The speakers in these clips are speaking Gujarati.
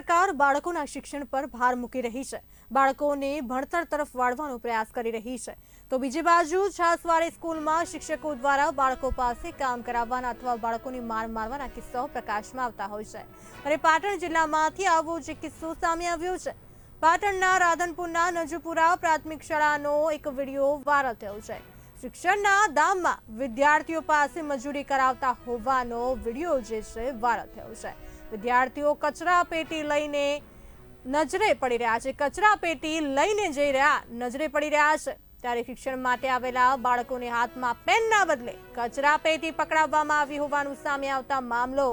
સરકાર બાળકોના શિક્ષણ પર ભાર મૂકી રહી છે, બાળકોને ભણતર તરફ વાળવાનો પ્રયાસ કરી રહી છે, તો બીજી બાજુ છાસવાડી સ્કૂલમાં શિક્ષકો દ્વારા બાળકો પાસે કામ કરાવવાના અથવા બાળકોની માર મારવાના કિસ્સાઓ પ્રકાશમાં આવતા હોય છે અને પાટણ જિલ્લામાંથી આવો જ કિસ્સો સામે આવ્યો છે। પાટણના રાધનપુરના નજુપુરા પ્રાથમિક શાળાનો એક વિડીયો વાયરલ થયો છે। શિક્ષણના દામમાં વિદ્યાર્થીઓ પાસે મજૂરી કરાવતા હોવાનો વિડીયો જે છે વાયરલ થયો છે। વિદ્યાર્થીઓ કચરા પેટી લઈને નજરે પડી રહ્યા છે, કચરા પેટી લઈને જઈ રહ્યા નજરે પડી રહ્યા છે, ત્યારે શિક્ષણ માટે આવેલા બાળકોને હાથમાં પેનના બદલે કચરા પેટી પકડાવવામાં આવી હોવાનું સામે આવતા મામલો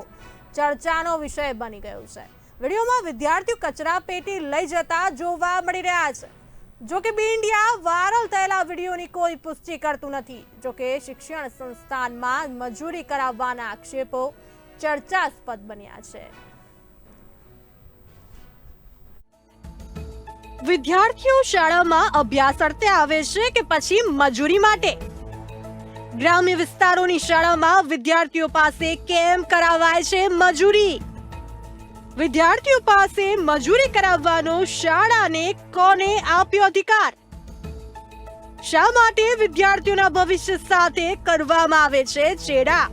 ચર્ચાનો વિષય બની ગયો છે। વિડીયોમાં વિદ્યાર્થીઓ કચરા પેટી લઈ જતા જોવા મળી રહ્યા છે। જો કે ઇન્ડિયા વાયરલ થયેલા વિડીયોની કોઈ પુષ્ટિ કરતું નથી। જો કે શિક્ષણ સંસ્થાનમાં મજૂરી કરાવવાના આક્ષેપો ચર્ચાસ્પદ બન્યા છે। વિદ્યાર્થીઓ શાળામાં અભ્યાસ અર્થે આવે છે કે પછી મજૂરી માટે? ગ્રામ્ય વિસ્તારોની શાળામાં વિદ્યાર્થીઓ પાસે કેમ કરાવાય છે મજૂરી? વિદ્યાર્થીઓ પાસે મજૂરી કરાવવાનો શાળાને કોને આપ્યો અધિકાર? શા માટે વિદ્યાર્થીઓના ભવિષ્ય સાથે કરવામાં આવે છે ચેડા?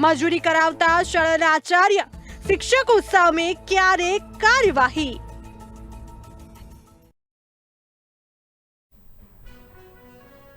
મજૂરી કરાવતા શાળાના આચાર્ય શિક્ષકો સામે ક્યારે કાર્યવાહી?